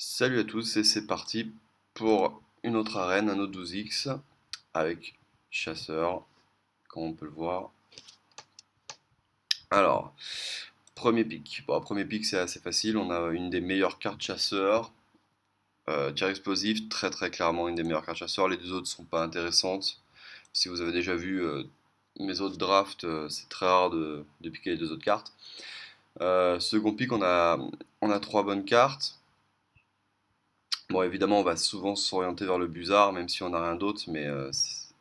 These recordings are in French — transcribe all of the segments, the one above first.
Salut à tous et c'est parti pour une autre arène, un autre 12X avec chasseur, comme on peut le voir. Alors, premier pick. Bon, premier pick c'est assez facile, on a une des meilleures cartes chasseurs. Tir explosif, très très clairement une des meilleures cartes chasseurs. Les deux autres sont pas intéressantes. Si vous avez déjà vu mes autres drafts, c'est très rare de piquer les deux autres cartes. Second pick, on a trois bonnes cartes. Bon, évidemment, on va souvent s'orienter vers le Busard, même si on n'a rien d'autre, mais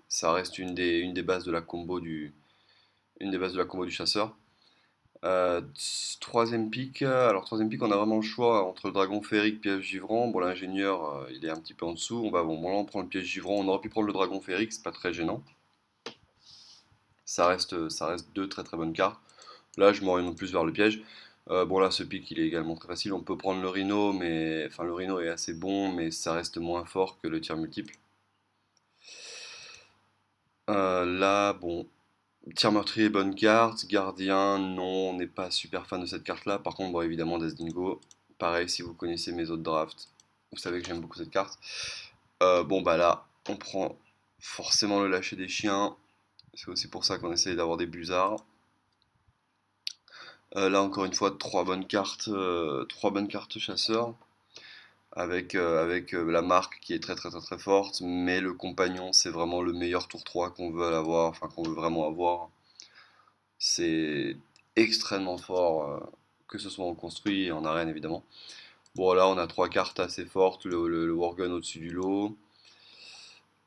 ça reste une des bases de la combo une des bases de la combo du chasseur. Troisième pick, alors troisième pick, on a vraiment le choix entre le dragon féerique, piège givrant. Bon, l'ingénieur, il est un petit peu en dessous. Bon, là, on prend le piège givrant. On aurait pu prendre le dragon féerique, c'est pas très gênant. Ça reste deux très très bonnes cartes. Là, je m'oriente plus vers le piège. Bon, là, ce pick, il est également très facile. On peut prendre le rhino, mais enfin, le rhino est assez bon, mais ça reste moins fort que le tir multiple. Là, bon, tir meurtrier, bonne carte. Gardien, non, on n'est pas super fan de cette carte-là. Par contre, bon, évidemment, Death Dingo. Pareil, si vous connaissez mes autres drafts, vous savez que j'aime beaucoup cette carte. Bon, bah là, on prend forcément le lâcher des chiens. C'est aussi pour ça qu'on essaye d'avoir des busards. Là, encore une fois, trois bonnes cartes chasseurs. Avec la marque qui est très très très très forte, mais le compagnon c'est vraiment le meilleur tour 3 qu'on veut avoir, enfin qu'on veut vraiment avoir. C'est extrêmement fort, que ce soit en construit et en arène évidemment. Bon là on a trois cartes assez fortes, le Worgen au-dessus du lot.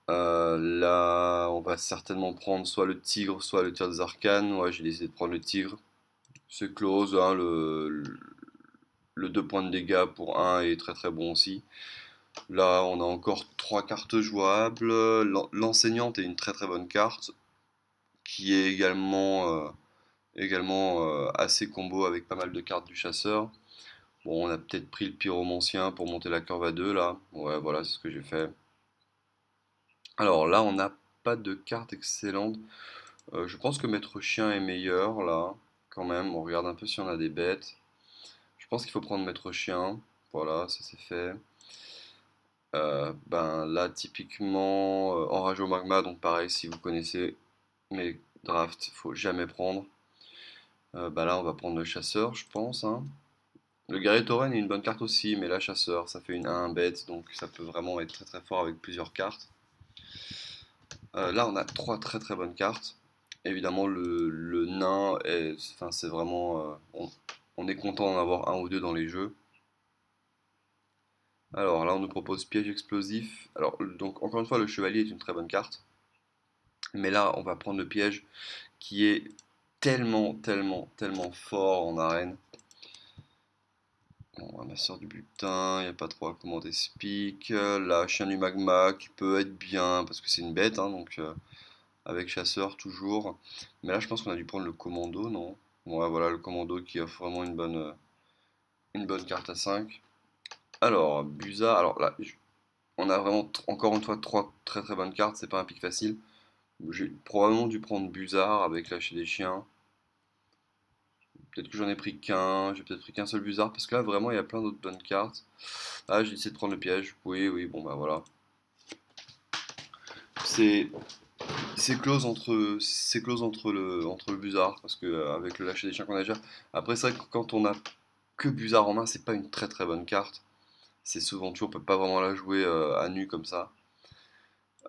Là on va certainement prendre soit le tigre, soit le tir des arcanes. Ouais, j'ai décidé de prendre le tigre. C'est close, hein, le 2 points de dégâts pour un est très très bon aussi. Là, on a encore trois cartes jouables. L'enseignante est une très très bonne carte, qui est également assez combo avec pas mal de cartes du chasseur. Bon, on a peut-être pris le pyromancien pour monter la curve à 2 là. Ouais, voilà, c'est ce que j'ai fait. Alors là, on n'a pas de carte excellente. Je pense que Maître Chien est meilleur là, quand même. On regarde un peu si on a des bêtes. Je pense qu'il faut prendre Maître Chien. Voilà, ça c'est fait. Ben là, typiquement, Enragé au magma, donc pareil, si vous connaissez mes drafts, faut jamais prendre. Bah là, on va prendre le chasseur, je pense, hein. Le guerrier tauren est une bonne carte aussi, mais là, chasseur, ça fait une 1 bête, donc ça peut vraiment être très très fort avec plusieurs cartes. Là, on a trois très très bonnes cartes. Évidemment, le nain, enfin, c'est vraiment. On est content d'en avoir un ou deux dans les jeux. Alors là, on nous propose piège explosif. Alors, donc, encore une fois, le chevalier est une très bonne carte. Mais là, on va prendre le piège qui est tellement, tellement, tellement fort en arène. Bon, ramasseur du butin, il n'y a pas trop à commander Speak. Là, chien du magma qui peut être bien parce que c'est une bête, hein, donc avec chasseur toujours. Mais là, je pense qu'on a dû prendre le commando, non? Ouais, voilà, le commando qui offre vraiment une bonne carte à 5. Alors, Busa, alors là, on a vraiment encore une fois trois très très bonnes cartes, c'est pas un pic facile. J'ai probablement dû prendre Buzard avec lâcher des chiens. Peut-être que j'en ai pris qu'un, j'ai peut-être pris qu'un seul Buzard, parce que là vraiment il y a plein d'autres bonnes cartes. Ah, j'ai essayé de prendre le piège. Oui, oui, bon bah voilà. C'est c'est close entre le Buzard, parce que avec le lâcher des chiens qu'on a déjà. Après, c'est vrai que quand on a que Buzard en main, c'est pas une très très bonne carte. C'est souvent tu on peut pas vraiment la jouer à nu comme ça.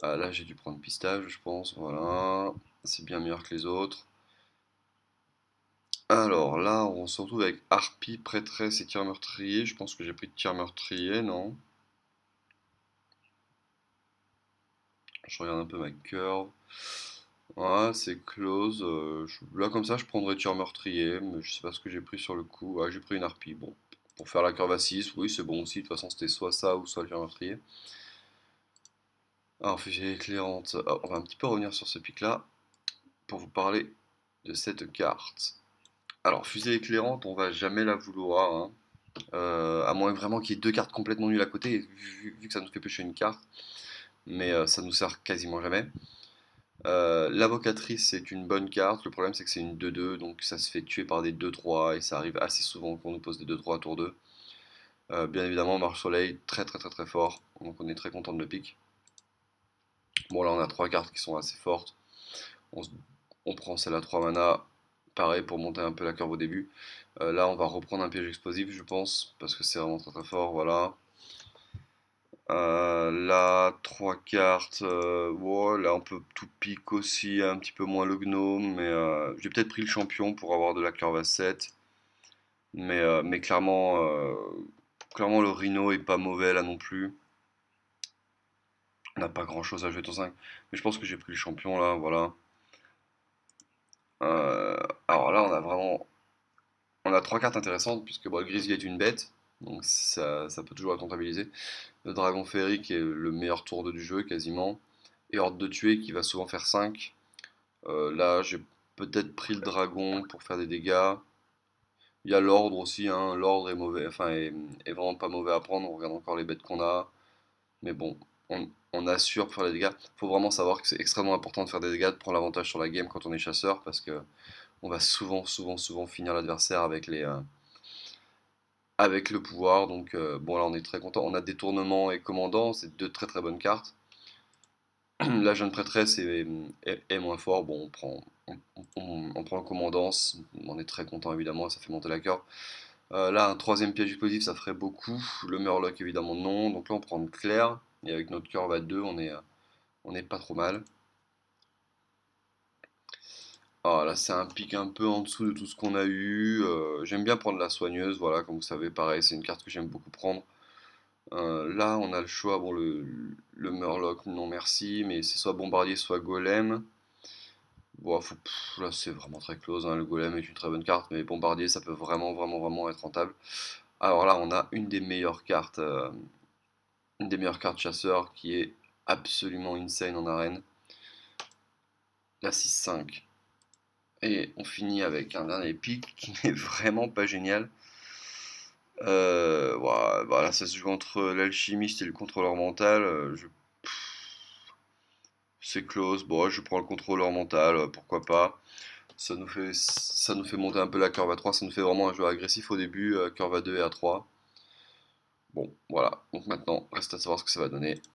Là, j'ai dû prendre Pistage, je pense. Voilà, c'est bien meilleur que les autres. Alors là, on se retrouve avec Harpie, Prêtresse et Tir meurtrier. Je pense que j'ai pris Tir meurtrier, non? Je regarde un peu ma curve. Ouais, c'est close. Là, comme ça, je prendrais Tir meurtrier, mais je sais pas ce que j'ai pris sur le coup. Ah, j'ai pris une Harpie. Bon, pour faire la curve à 6, oui, c'est bon aussi. De toute façon, c'était soit ça ou soit le Tir meurtrier. Alors, fusée éclairante. Ah, on va un petit peu revenir sur ce pic-là pour vous parler de cette carte. Alors, fusée éclairante, on va jamais la vouloir, hein. À moins vraiment qu'il y ait deux cartes complètement nulles à côté, vu que ça nous fait pêcher une carte, mais ça nous sert quasiment jamais. L'avocatrice, c'est une bonne carte, le problème c'est que c'est une 2-2, donc ça se fait tuer par des 2-3, et ça arrive assez souvent qu'on nous pose des 2-3 à tour 2. Bien évidemment, Marche Soleil, très très très très fort, donc on est très content de le pick. Bon là on a trois cartes qui sont assez fortes. On, se- on prend celle à 3 mana, pareil pour monter un peu la curve au début. Là on va reprendre un piège explosif je pense, parce que c'est vraiment très très fort, voilà. Là, trois cartes, ouais, là on peut tout pique aussi, un petit peu moins le gnome, mais j'ai peut-être pris le champion pour avoir de la curve à 7. Mais clairement le Rhino est pas mauvais là non plus. On n'a pas grand-chose à jouer ton 5. Mais je pense que j'ai pris le champion là, voilà. Euh, alors là, on a trois cartes intéressantes, puisque bon, le Grizzly est une bête, donc ça peut toujours être comptabilisé. Le Dragon Fairy qui est le meilleur tour du jeu quasiment. Et Horde de Tuer qui va souvent faire 5. Là, j'ai peut-être pris le dragon pour faire des dégâts. Il y a l'ordre aussi, hein. L'ordre est mauvais, enfin est vraiment pas mauvais à prendre. On regarde encore les bêtes qu'on a. Mais bon, on assure pour faire les dégâts. Faut vraiment savoir que c'est extrêmement important de faire des dégâts, de prendre l'avantage sur la game quand on est chasseur, parce que on va souvent finir l'adversaire avec le pouvoir. Donc bon là on est très content. On a détournement et commandant, c'est deux très très bonnes cartes. La jeune prêtresse est moins fort. Bon, on prend le commandance. On est très content évidemment, ça fait monter la cœur. Là, un troisième piège explosif, ça ferait beaucoup. Le Murloc, évidemment, non. Donc là, on prend le clair. Et avec notre curve à 2, on est pas trop mal. Ah, là, c'est un pic un peu en dessous de tout ce qu'on a eu. J'aime bien prendre la soigneuse. Voilà, comme vous savez, pareil, c'est une carte que j'aime beaucoup prendre. Là, on a le choix. Bon, le Murloc, non merci. Mais c'est soit bombardier, soit golem. Bon, là c'est vraiment très close, hein. Le golem est une très bonne carte, mais bombardier ça peut vraiment être rentable. Alors là on a une des meilleures cartes chasseurs qui est absolument insane en arène, la 6-5. Et on finit avec un dernier pick qui n'est vraiment pas génial. Voilà, ça se joue entre l'alchimiste et le contrôleur mental. C'est close, bon je prends le contrôleur mental, pourquoi pas. Ça nous fait monter un peu la curve à 3, ça nous fait vraiment un jeu agressif au début, curve à 2 et à 3. Bon, voilà, donc maintenant, reste à savoir ce que ça va donner.